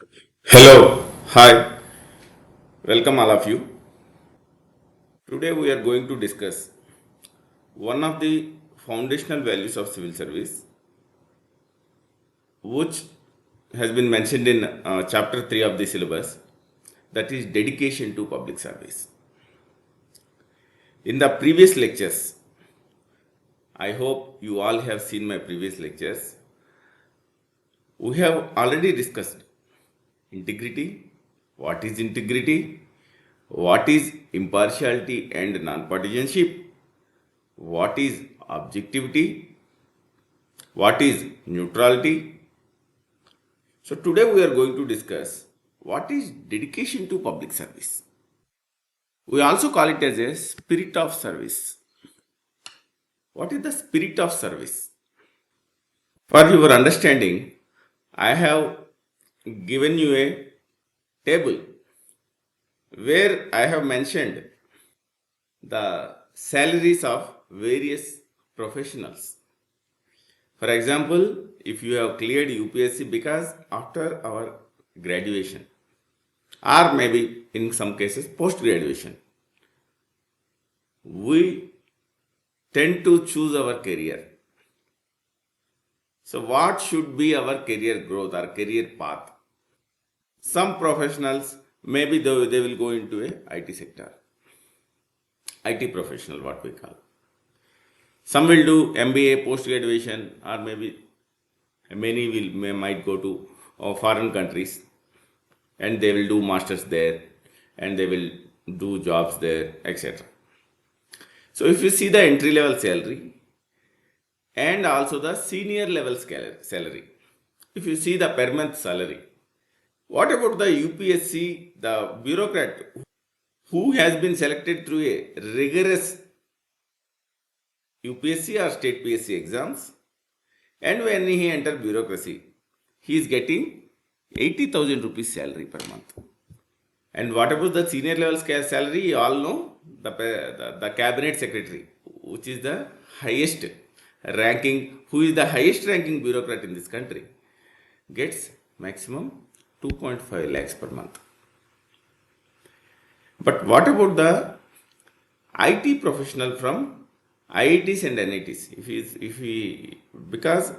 Hello, hi, welcome all of you. Today we are going to discuss one of the foundational values of civil service, which has been mentioned in chapter 3 of the syllabus, that is dedication to public service. In the previous lectures, I hope you all have seen my previous lectures. We have already discussed integrity, what is integrity, what is impartiality and non-partisanship, what is objectivity, what is neutrality. So today we are going to discuss what is dedication to public service. We also call it as a spirit of service. What is the spirit of service? For your understanding, I have given you a table where I have mentioned the salaries of various professionals. For example, if you have cleared UPSC because after our graduation, or maybe in some cases post graduation, we tend to choose our career. So, what should be our career growth or career path? Some professionals maybe they will go into a IT sector, IT professional, what we call. Some will do MBA post graduation, or maybe many might go to foreign countries and they will do masters there and they will do jobs there, etc. So if you see the entry level salary and also the senior level salary, if you see the per month salary, what about the UPSC, the bureaucrat who has been selected through a rigorous UPSC or state PSC exams, and when he enters bureaucracy, he is getting 80,000 rupees salary per month. And what about the senior level salary? You all know the cabinet secretary, which is the highest ranking, who is the highest ranking bureaucrat in this country, gets maximum 2.5 lakhs per month. But what about the IT professional from IITs and NITs? Because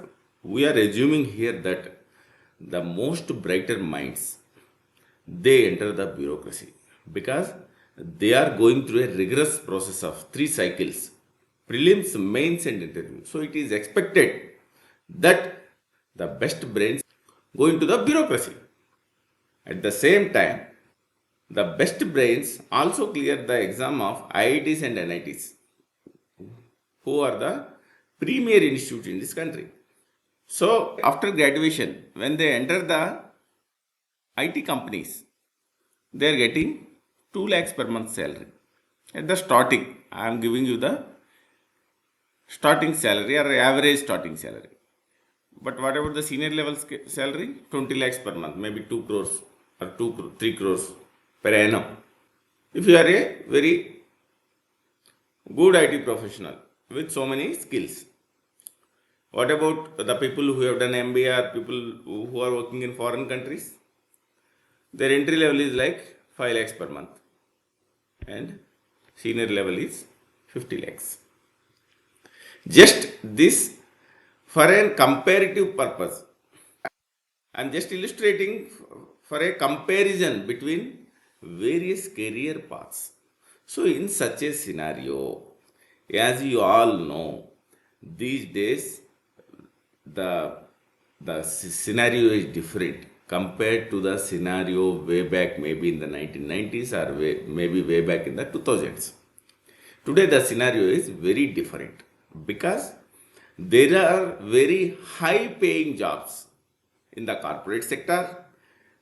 we are assuming here that the most brighter minds, they enter the bureaucracy because they are going through a rigorous process of 3 cycles: prelims, mains and interview. So it is expected that the best brains go into the bureaucracy. At the same time, the best brains also clear the exam of IITs and NITs, who are the premier institutes in this country. So after graduation, when they enter the IT companies, they are getting 2 lakhs per month salary. At the starting, I am giving you the starting salary or average starting salary. But what about the senior level salary? 20 lakhs per month, maybe 2 crores or 3 crores per annum. If you are a very good IT professional with so many skills. What about the people who have done MBA or people who are working in foreign countries? Their entry level is like 5 lakhs per month and senior level is 50 lakhs. Just this for a comparative purpose. I am just illustrating for a comparison between various career paths. So in such a scenario, as you all know, these days the scenario is different compared to the scenario way back maybe in the 1990s or maybe way back in the 2000s. Today the scenario is very different because there are very high paying jobs in the corporate sector.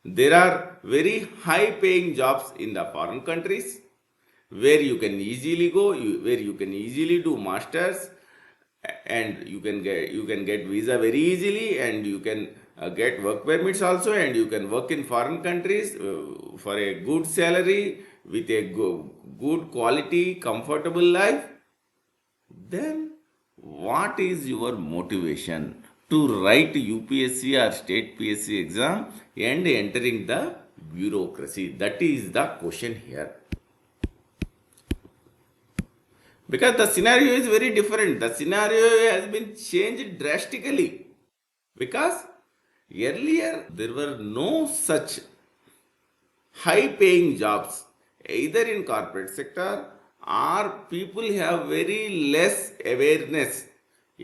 There are very high paying jobs in the foreign countries where you can easily go, where you can easily do masters, and you can get visa very easily, and you can get work permits also, and you can work in foreign countries for a good salary with a good quality comfortable life. Then what is your motivation to write UPSC or state PSC exam and entering the bureaucracy? That is the question here. Because the scenario is very different. The scenario has been changed drastically. Because earlier there were no such high paying jobs either in corporate sector, or people have very less awareness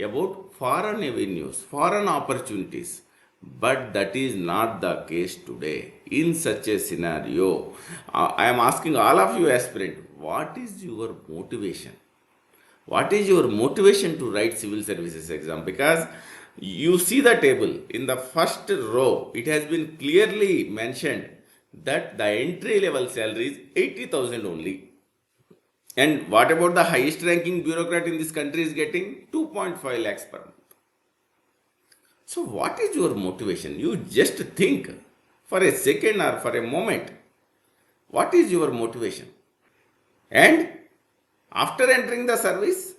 about foreign avenues, foreign opportunities. But that is not the case today. In such a scenario, I am asking all of you aspirant, what is your motivation? What is your motivation to write civil services exam? Because you see the table in the first row, it has been clearly mentioned that the entry level salary is 80,000 only. And what about the highest ranking bureaucrat in this country is getting 2.5 lakhs per month. So what is your motivation? You just think for a second or for a moment. What is your motivation? And after entering the service,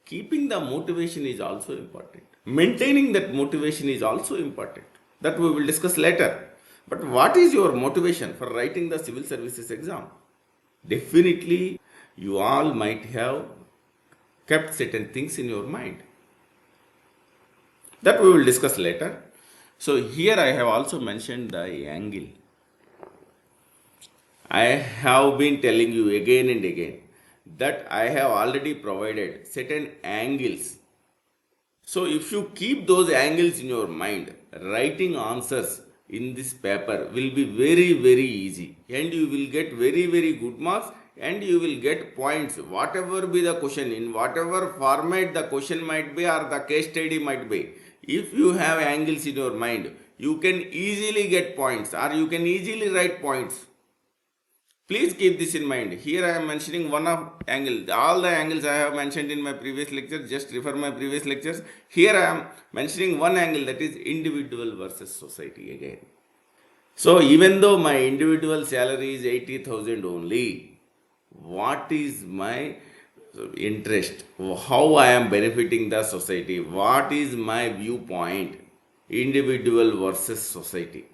keeping the motivation is also important. Maintaining that motivation is also important. That we will discuss later. But what is your motivation for writing the civil services exam? Definitely, you all might have kept certain things in your mind. That we will discuss later. So here I have also mentioned the angle. I have been telling you again and again that I have already provided certain angles. So if you keep those angles in your mind, writing answers in this paper will be very, very easy, and you will get very, very good marks, and you will get points, whatever be the question, in whatever format the question might be or the case study might be. If you have angles in your mind, you can easily get points, or you can easily write points. Please keep this in mind. Here I am mentioning one of angle. All the angles I have mentioned in my previous lecture, just refer my previous lectures. Here I am mentioning one angle, that is individual versus society again. So even though my individual salary is 80,000 only, what is my interest? How I am benefiting the society? What is my viewpoint? Individual versus society.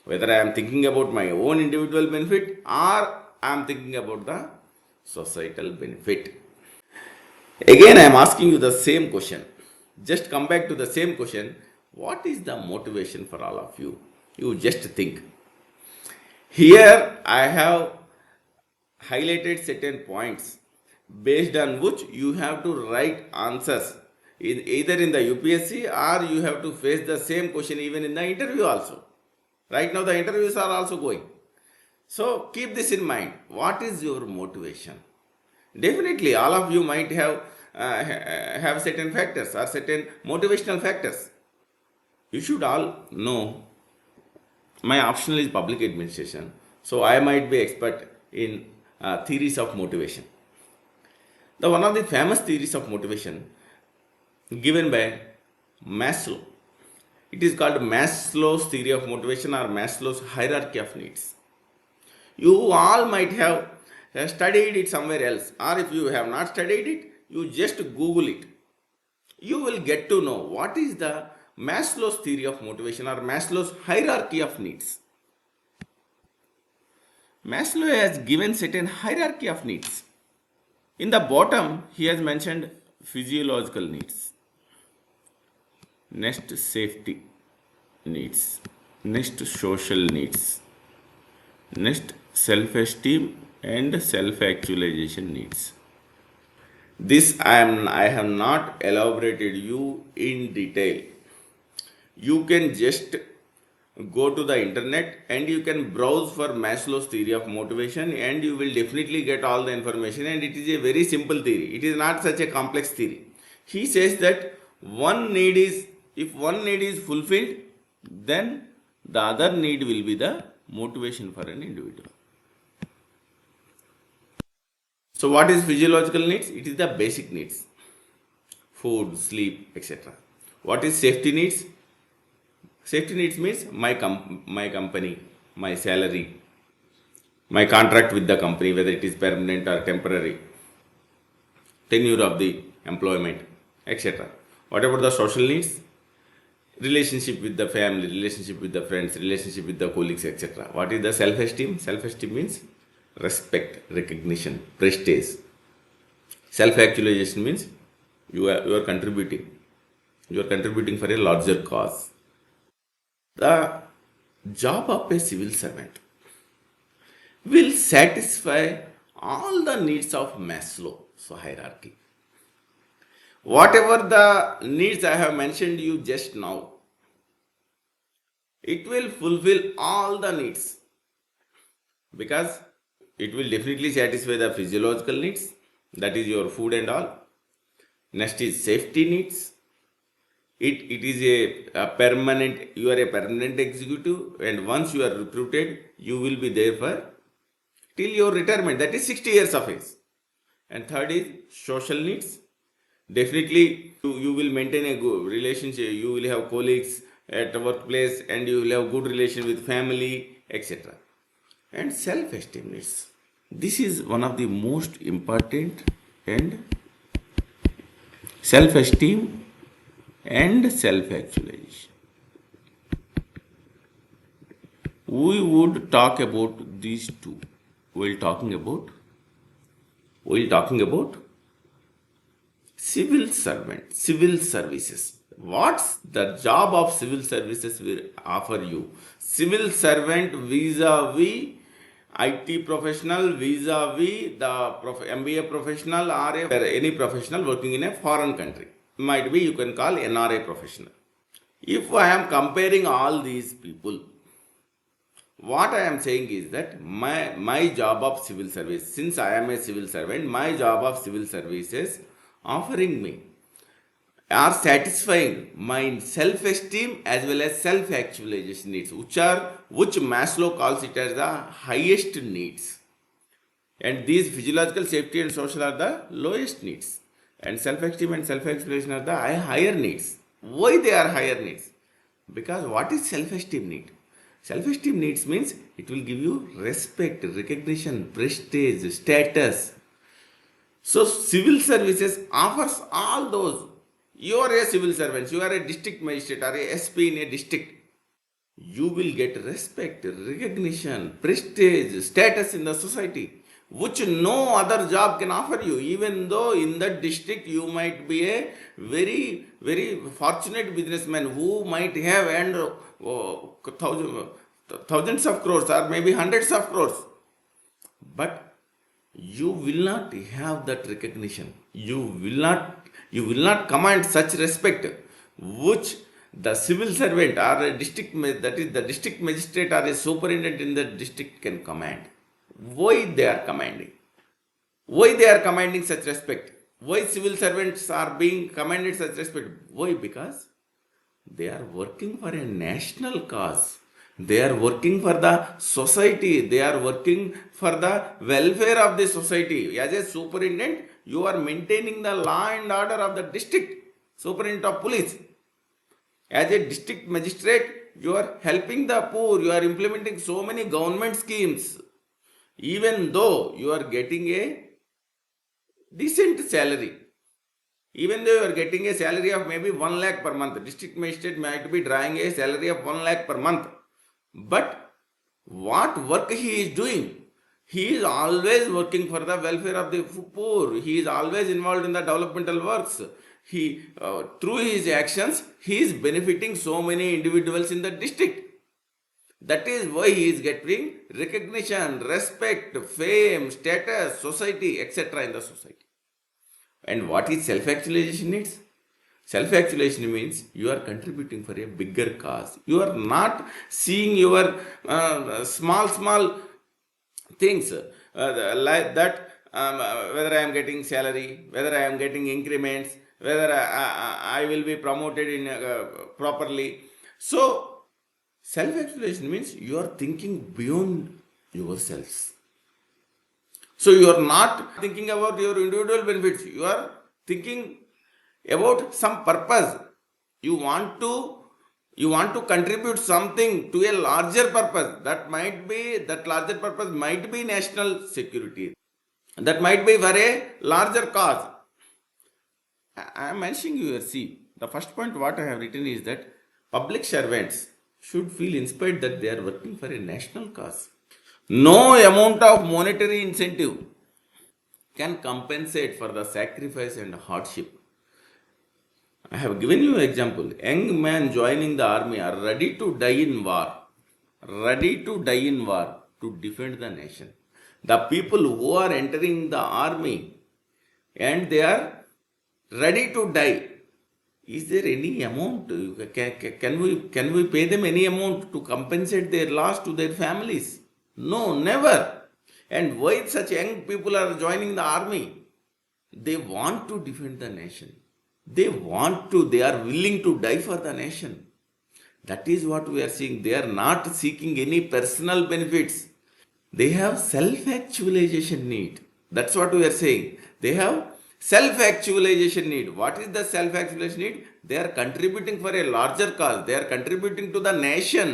Whether I am thinking about my own individual benefit or I am thinking about the societal benefit. Again, I am asking you the same question. Just come back to the same question. What is the motivation for all of you? You just think. Here I have highlighted certain points based on which you have to write answers either in the UPSC, or you have to face the same question even in the interview also. Right now the interviews are also going. So keep this in mind. What is your motivation? Definitely all of you might have certain factors or certain motivational factors. You should all know my optional is public administration. So I might be expert in theories of motivation. The one of the famous theories of motivation given by Maslow. It is called Maslow's theory of motivation or Maslow's hierarchy of needs. You all might have studied it somewhere else, or if you have not studied it, you just Google it. You will get to know what is the Maslow's theory of motivation or Maslow's hierarchy of needs. Maslow has given certain hierarchy of needs. In the bottom, he has mentioned physiological needs. Next, safety needs. Next, social needs. Next, self-esteem and self-actualization needs. This I have not elaborated you in detail. You can just go to the internet and you can browse for Maslow's theory of motivation, and you will definitely get all the information, and it is a very simple theory. It is not such a complex theory. He says that if one need is fulfilled, then the other need will be the motivation for an individual. So what is physiological needs? It is the basic needs. Food, sleep, etc. What is safety needs? Safety needs means my company, my salary, my contract with the company, whether it is permanent or temporary, tenure of the employment, etc. What about the social needs? relationship with the family, relationship with the friends, relationship with the colleagues, etc. What is the self-esteem? Self-esteem means respect, recognition, prestige. Self-actualization means you are contributing. You are contributing for a larger cause. The job of a civil servant will satisfy all the needs of Maslow's hierarchy. Whatever the needs I have mentioned you just now, it will fulfill all the needs because it will definitely satisfy the physiological needs, that is your food and all. Next is safety needs. It is a permanent, you are a permanent executive, and once you are recruited, you will be there for till your retirement, that is 60 years of age. And third is social needs. Definitely you will maintain a good relationship, you will have colleagues at the workplace, and you will have good relation with family, etc. And self-esteem needs. This is one of the most important, and self-esteem and self-actualization. We would talk about these two. While talking about civil servant, civil services. What's the job of civil services will offer you? Civil servant vis-a-vis IT professional, vis-a-vis the MBA professional, or any professional working in a foreign country. Might be you can call NRA professional. If I am comparing all these people, what I am saying is that my job of civil service, since I am a civil servant, my job of civil services offering me are satisfying my self-esteem as well as self-actualization needs, which Maslow calls it as the highest needs. And these physiological, safety and social are the lowest needs. And self-esteem and self-actualization are the higher needs. Why they are higher needs? Because what is self-esteem need? Self-esteem needs means it will give you respect, recognition, prestige, status. So civil services offers all those. You are a civil servant, you are a district magistrate or a SP in a district. You will get respect, recognition, prestige, status in the society, which no other job can offer you. Even though in that district you might be a very, very fortunate businessman who might have earned thousands of crores or maybe hundreds of crores, but you will not have that recognition. You will not command such respect, which the civil servant or a district, that is the district magistrate or a superintendent in the district can command. Why they are commanding? Why they are commanding such respect? Why civil servants are being commanded such respect? Why? Because they are working for a national cause. They are working for the society. They are working for the welfare of the society. As a superintendent, you are maintaining the law and order of the district. Superintendent of police. As a district magistrate, you are helping the poor. You are implementing so many government schemes. Even though you are getting a decent salary, even though you are getting a salary of maybe 1 lakh per month, district magistrate might be drawing a salary of 1 lakh per month. But what work he is doing? He is always working for the welfare of the poor. He is always involved in the developmental works. Through his actions, he is benefiting so many individuals in the district. That is why he is getting recognition, respect, fame, status, society, etc. in the society. And what is self-actualization needs? Self-actualization means you are contributing for a bigger cause. You are not seeing your small things like that, whether I am getting salary, whether I am getting increments, whether I will be promoted in properly. So, self-actualization means you are thinking beyond yourselves. So you are not thinking about your individual benefits. You are thinking about some purpose. You want to contribute something to a larger purpose. That larger purpose might be national security. That might be for a larger cause. I am mentioning you here. See, the first point what I have written is that public servants should feel inspired that they are working for a national cause. No amount of monetary incentive can compensate for the sacrifice and hardship. I have given you an example. Young men joining the army are ready to die in war. Ready to die in war to defend the nation. The people who are entering the army and they are ready to die. Is there any amount? Can we pay them any amount to compensate their loss to their families? No, never. And why such young people are joining the army? They want to defend the nation. They are willing to die for the nation. That is what we are seeing. They are not seeking any personal benefits. They have self-actualization need. That's what we are saying. They have self-actualization need. What is the self-actualization need? They are contributing for a larger cause. They are contributing to the nation.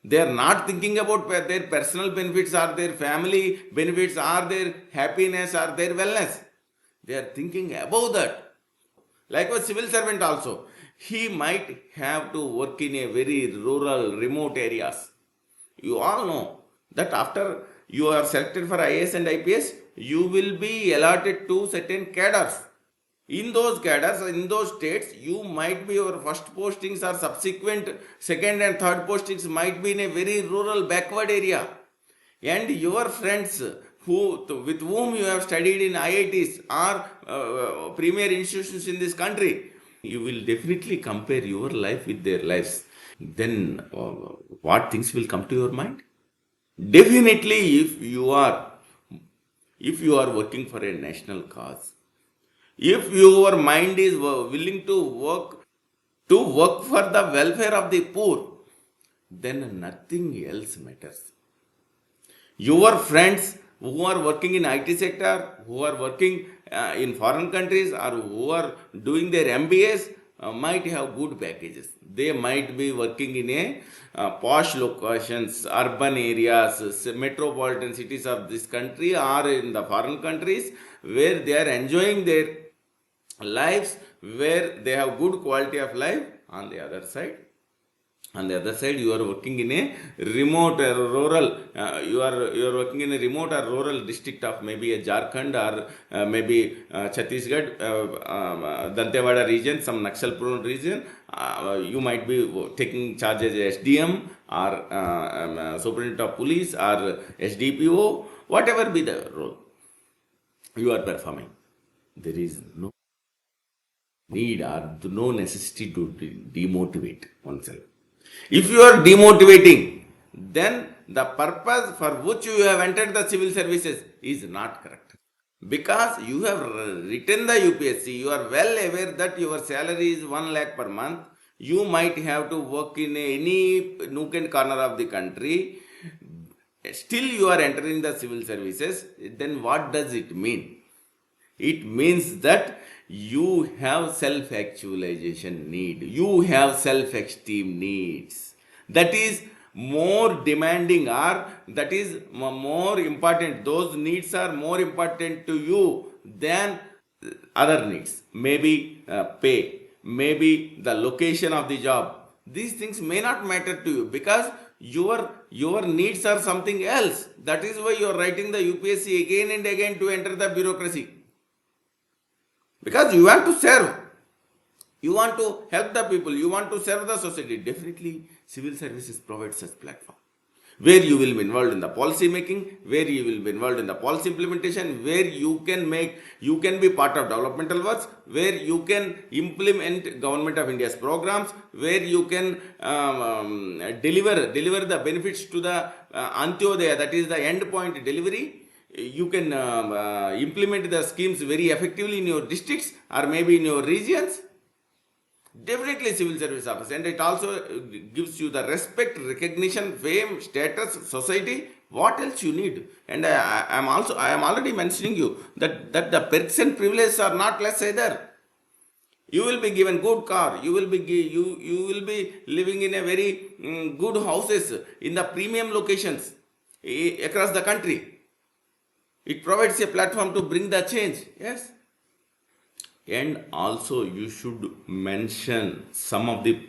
They are not thinking about their personal benefits or their family benefits or their happiness or their wellness. They are thinking above that. Like a civil servant also. He might have to work in a very rural, remote areas. You all know that after you are selected for IAS and IPS, you will be allotted to certain cadres. In those cadres, in those states, you might be your first postings or subsequent second and third postings might be in a very rural backward area. And your friends with whom you have studied in IITs or premier institutions in this country, you will definitely compare your life with their lives. Then what things will come to your mind? Definitely if you are working for a national cause, if your mind is willing to work for the welfare of the poor, then nothing else matters. Your friends who are working in IT sector, who are working in foreign countries or who are doing their MBAs might have good packages. They might be working in a posh locations, urban areas, metropolitan cities of this country or in the foreign countries where they are enjoying their lives, where they have good quality of life. On the other side, you are working in a remote or rural, you are working in a remote or rural district of maybe a Jharkhand or maybe Chhattisgarh, Dantewada region, some Naxal prone region. You might be taking charge as SDM or Superintendent of Police or SDPO, whatever be the role you are performing. There is no need or no necessity to demotivate oneself. If you are demotivating, then the purpose for which you have entered the civil services is not correct. Because you have written the UPSC, you are well aware that your salary is 1 lakh per month. You might have to work in any nook and corner of the country. Still you are entering the civil services. Then what does it mean? It means that you have self-actualization need. You have self-esteem needs. That is more demanding or that is more important. Those needs are more important to you than other needs. Maybe pay, maybe the location of the job. These things may not matter to you because your needs are something else. That is why you are writing the UPSC again and again to enter the bureaucracy. Because you want to serve, you want to help the people, you want to serve the society. Definitely, civil services provides such platform where you will be involved in the policy making, where you will be involved in the policy implementation, where you can be part of developmental works, where you can implement Government of India's programs, where you can deliver the benefits to the Antyodaya, that is the end point delivery. You can implement the schemes very effectively in your districts or maybe in your regions. Definitely civil service office, and it also gives you the respect, recognition, fame, status, society. What else you need? And I am already mentioning you that the perks and privileges are not less either. You will be given good car. You will be living in a very good houses in the premium locations across the country. It provides a platform to bring the change. And also you should mention some of the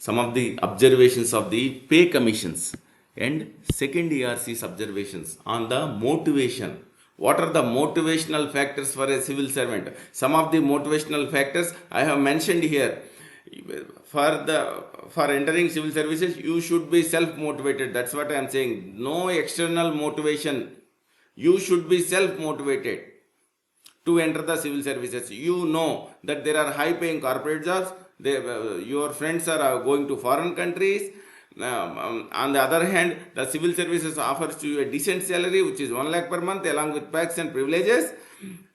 some of the observations of the pay commissions and second ERC's observations on the motivation. What are the motivational factors for a civil servant? Some of the motivational factors I have mentioned here. For entering civil services, you should be self-motivated. That's what I am saying. No external motivation. You should be self-motivated to enter the civil services. You know that there are high-paying corporate jobs. Your friends are going to foreign countries. On the other hand, the civil services offers you a decent salary, which is 1 lakh per month, along with perks and privileges,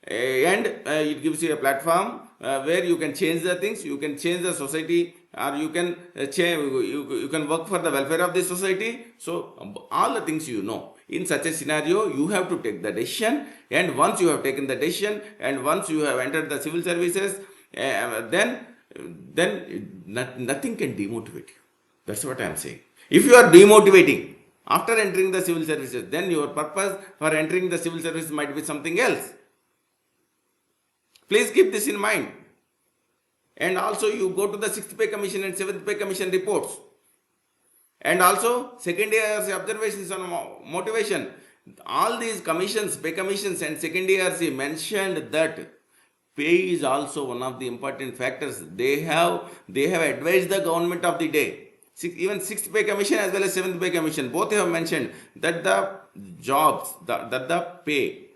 and it gives you a platform where you can change the things, you can change the society, or you can you can work for the welfare of the society. So all the things you know. In such a scenario, you have to take the decision, and once you have taken the decision, and once you have entered the civil services, then nothing can demotivate you. That's what I am saying. If you are demotivating after entering the civil services, then your purpose for entering the civil service might be something else. Please keep this in mind. And also you go to the 6th pay commission and 7th pay commission reports. And also second ERC observations on motivation. All these commissions, pay commissions and second ERC mentioned that pay is also one of the important factors. They have advised the government of the day. Even 6th pay commission as well as 7th pay commission, both have mentioned that the jobs, the pay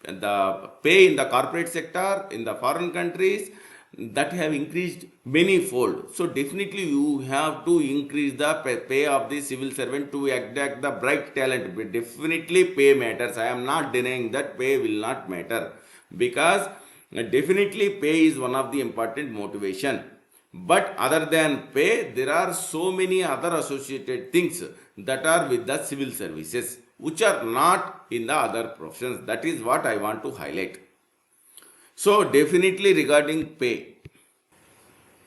in the corporate sector, in the foreign countries, that have increased many-fold. So definitely you have to increase the pay of the civil servant to attract the bright talent. But definitely pay matters. I am not denying that pay will not matter, because definitely pay is one of the important motivation. But other than pay, there are so many other associated things that are with the civil services, which are not in the other professions. That is what I want to highlight. So definitely regarding pay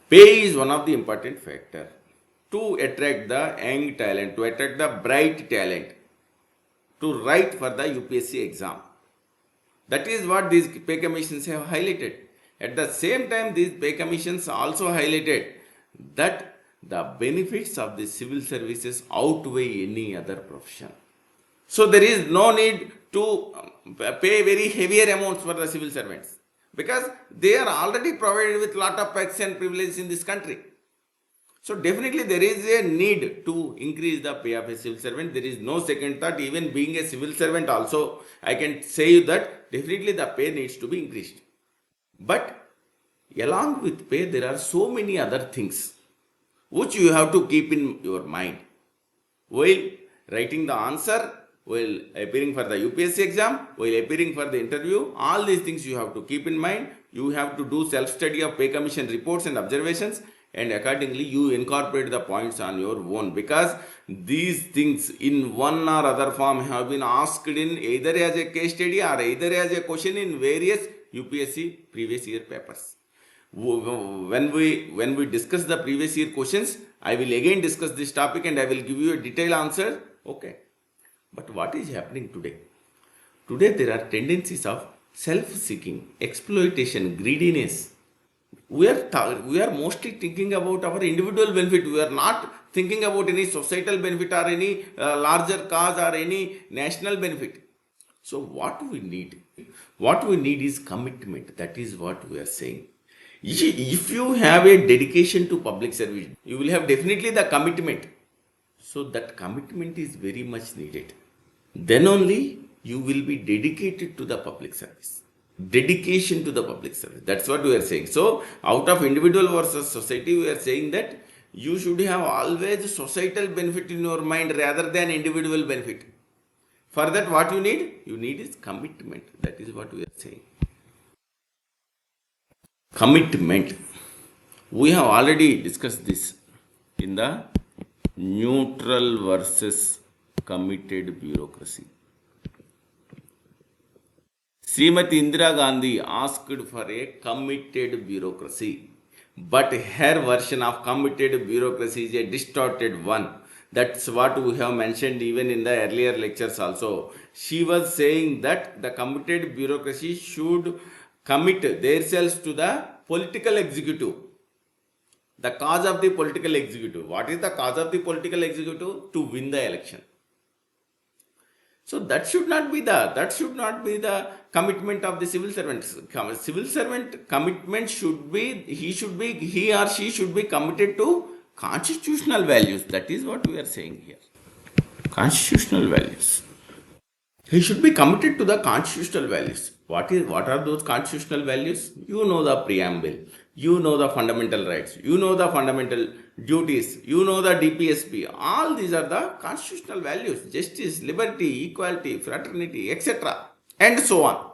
is one of the important factor to attract the young talent, to attract the bright talent, to write for the UPSC exam. That is what these pay commissions have highlighted. At the same time, these pay commissions also highlighted that the benefits of the civil services outweigh any other profession. So there is no need to pay very heavier amounts for the civil servants, because they are already provided with lot of perks and privileges in this country. So definitely there is a need to increase the pay of a civil servant. There is no second thought. Even being a civil servant also, I can say that definitely the pay needs to be increased. But along with pay, there are so many other things which you have to keep in your mind while writing the answer, while appearing for the UPSC exam, while appearing for the interview. All these things you have to keep in mind. You have to do self-study of pay commission reports and observations, and accordingly you incorporate the points on your own, because these things in one or other form have been asked in either as a case study or either as a question in various UPSC previous year papers. When we discuss the previous year questions, I will again discuss this topic and I will give you a detailed answer. Okay. But what is happening today? Today there are tendencies of self-seeking, exploitation, greediness. We are mostly thinking about our individual benefit. We are not thinking about any societal benefit or any larger cause or any national benefit. So what we need? What we need is commitment. That is what we are saying. If you have a dedication to public service, you will have definitely the commitment. So that commitment is very much needed. Then only you will be dedicated to the public service. Dedication to the public service. That's what we are saying. So out of individual versus society, we are saying that you should have always societal benefit in your mind rather than individual benefit. For that, what you need? You need is commitment. That is what we are saying. Commitment. We have already discussed this in the neutral versus committed bureaucracy. Srimati Indira Gandhi asked for a committed bureaucracy, but her version of committed bureaucracy is a distorted one. That's what we have mentioned even in the earlier lectures also. She was saying that the committed bureaucracy should commit themselves to the political executive. The cause of the political executive. What is the cause of the political executive? To win the election. So that should not be the commitment of the civil servant. Civil servant commitment should be he or she should be committed to constitutional values. That is what we are saying here. Constitutional values. He should be committed to the constitutional values. What are those constitutional values? You know the preamble. You know the fundamental rights. You know the fundamental duties. You know the DPSP. All these are the constitutional values. Justice, liberty, equality, fraternity, etc. And so on.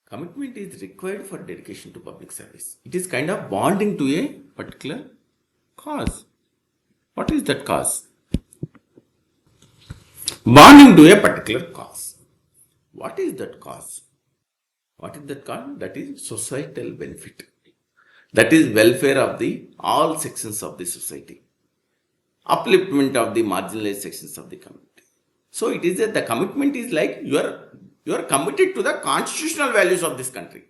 Commitment is required for dedication to public service. It is kind of bonding to a particular cause. What is that cause? Bonding to a particular cause. What is that cause? What is that cause? That is societal benefit. That is welfare of the all sections of the society. Upliftment of the marginalized sections of the community. So it is that the commitment is like you are committed to the constitutional values of this country.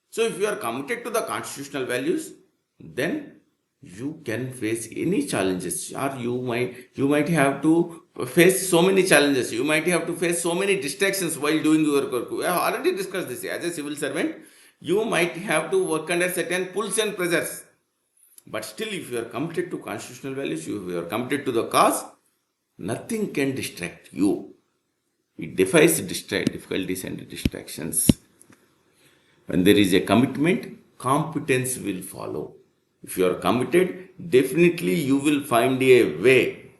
So if you are committed to the constitutional values, then you can face any challenges, or you might have to face so many challenges. You might have to face so many distractions while doing your work. We have already discussed this. As a civil servant, you might have to work under certain pulls and pressures. But still, if you are committed to constitutional values, if you are committed to the cause, nothing can distract you. It defies difficulties and distractions. When there is a commitment, competence will follow. If you are committed, definitely you will find a way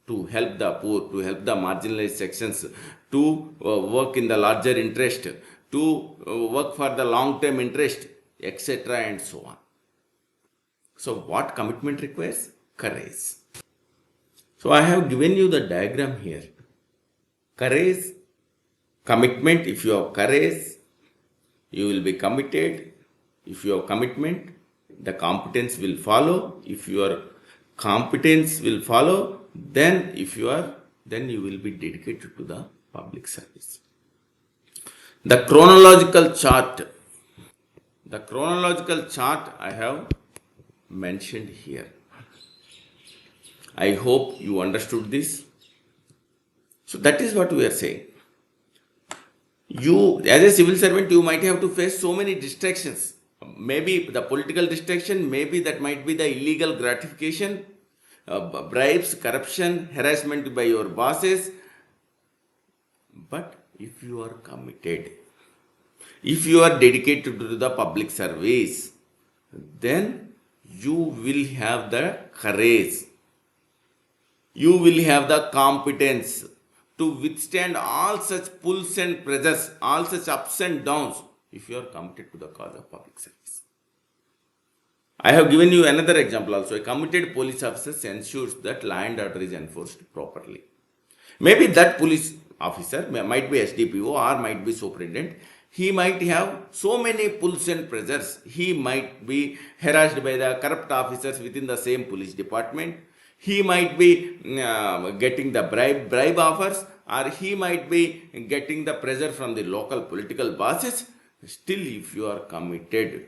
to help the poor, to help the marginalized sections, to work in the larger interest, to work for the long-term interest, etc. and so on. So what commitment requires? Courage. So I have given you the diagram here. Courage, commitment. If you have courage, you will be committed. If you have commitment, the competence will follow. If your competence will follow, then you will be dedicated to the public service. The chronological chart I have mentioned here. I hope you understood this. So that is what we are saying. You, as a civil servant, you might have to face so many distractions. Maybe the political distraction, maybe that might be the illegal gratification, bribes, corruption, harassment by your bosses. But if you are committed, if you are dedicated to the public service, then you will have the courage, you will have the competence to withstand all such pulls and pressures, all such ups and downs, if you are committed to the cause of public service. I have given you another example also. A committed police officer ensures that law and order is enforced properly. Maybe that police officer might be SDPO or might be superintendent. He might have so many pulls and pressures. He might be harassed by the corrupt officers within the same police department. He might be getting the bribe offers, or he might be getting the pressure from the local political bosses. Still, if you are committed,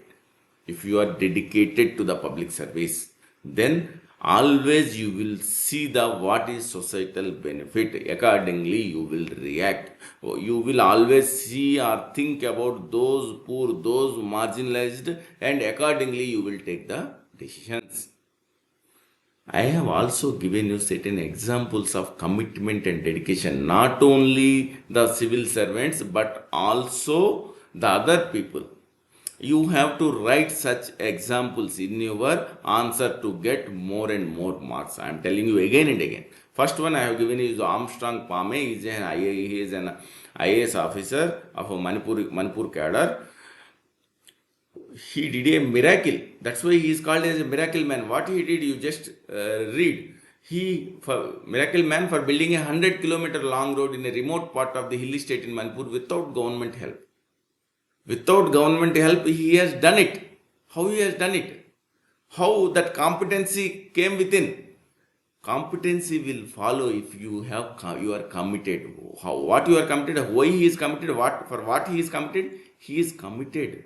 if you are dedicated to the public service, then always you will see the what is societal benefit. Accordingly, you will react. You will always see or think about those poor, those marginalized, and accordingly you will take the decisions. I have also given you certain examples of commitment and dedication, not only the civil servants, but also the other people. You have to write such examples in your answer to get more and more marks. I am telling you again and again. First one I have given you is Armstrong Pame. He is an IAS officer of a Manipur cadre. He did a miracle. That's why he is called as a miracle man. What he did, you just read. Miracle man for building a 100-kilometer long road in a remote part of the hilly state in Manipur without government help. Without government help, he has done it. How he has done it? How that competency came within? Competency will follow if you are committed. What you are committed? Why he is committed? For what he is committed? He is committed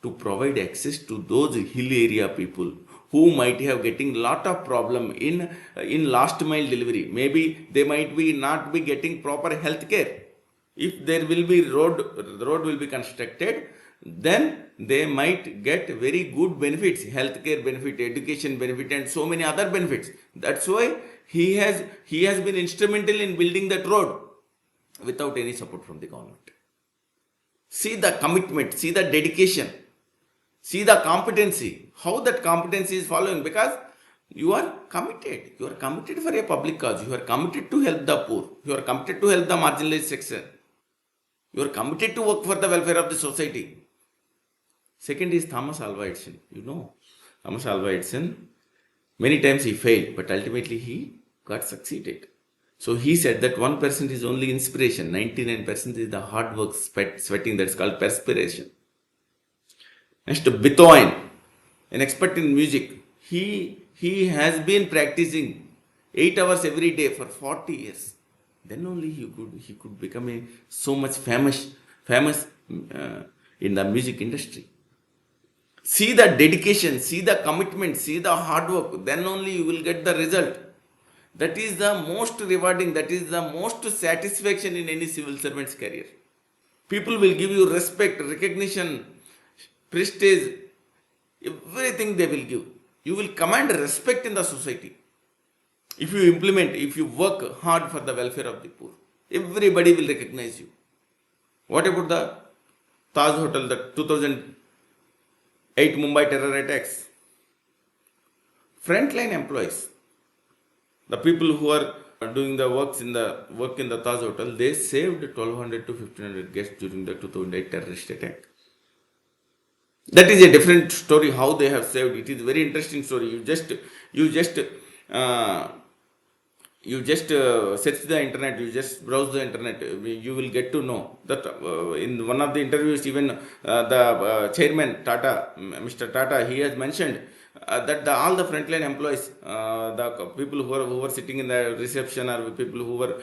to provide access to those hill area people who might have getting lot of problem in last mile delivery. Maybe they might be not be getting proper health care. If there will be road will be constructed, then they might get very good benefits, healthcare benefit, education benefit, and so many other benefits. That's why he has been instrumental in building that road without any support from the government. See the commitment, see the dedication, see the competency, how that competency is following, because you are committed. You are committed for a public cause. You are committed to help the poor. You are committed to help the marginalized section. You are committed to work for the welfare of the society. Second is Thomas Alva Edison. You know, Thomas Alva Edison, many times he failed, but ultimately he got succeeded. So he said that 1% is only inspiration, 99% is the hard work, sweating, that's called perspiration. Next, Beethoven, an expert in music. He has been practicing 8 hours every day for 40 years. Then only he could become so much famous in the music industry. See the dedication, see the commitment, see the hard work. Then only you will get the result. That is the most rewarding, that is the most satisfaction in any civil servant's career. People will give you respect, recognition, prestige, everything they will give. You will command respect in the society. If you implement, if you work hard for the welfare of the poor, everybody will recognize you. What about the Taj Hotel, the 2008 Mumbai terror attacks? Frontline employees, the people who are doing the work in the Taj Hotel, they saved 1200 to 1500 guests during the 2008 terrorist attack. That is a different story how they have saved. It is a very interesting story. You just search the internet, you just browse the internet, you will get to know that in one of the interviews, even the chairman Tata, Mr. Tata, he has mentioned that all the frontline employees, the people who were sitting in the reception, or people who were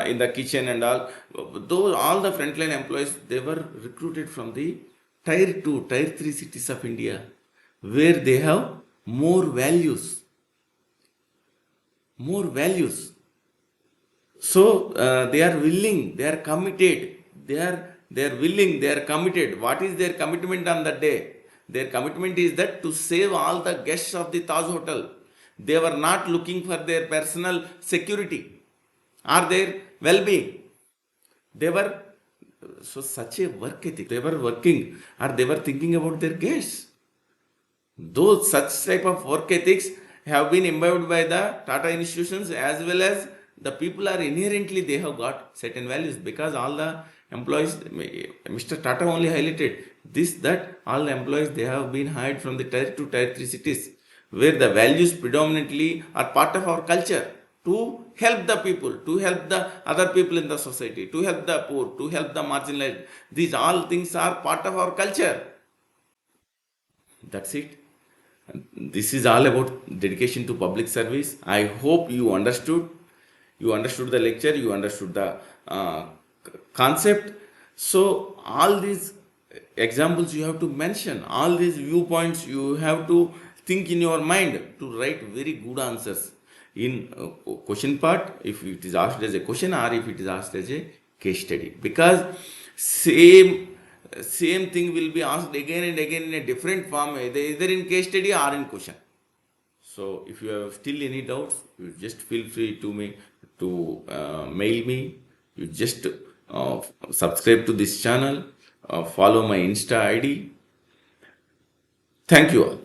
in the kitchen and all the frontline employees, they were recruited from the tier 2, tier 3 cities of India, where they have more values. So they are willing, they are committed, they are willing, they are committed. What is their commitment on that day? Their commitment is that to save all the guests of the Taj Hotel. They were not looking for their personal security or their well-being. They were such a work ethic. They were working, or they were thinking about their guests. Those such type of work ethics have been imbibed by the Tata institutions, as well as the people are inherently, they have got certain values, because all the employees, Mr. Tata only highlighted this, that all the employees, they have been hired from the tier 2, tier 3 cities, where the values predominantly are part of our culture, to help the people, to help the other people in the society, to help the poor, to help the marginalized. These all things are part of our culture. That's it. This is all about dedication to public service. I hope you understood. You understood the lecture, you understood the concept. So all these examples you have to mention, all these viewpoints you have to think in your mind to write very good answers in question part, if it is asked as a question, or if it is asked as a case study, because same thing will be asked again and again in a different form, either in case study or in question. So if you have still any doubts, you just feel free to mail me. You just subscribe to this channel, follow my Insta ID. Thank you all.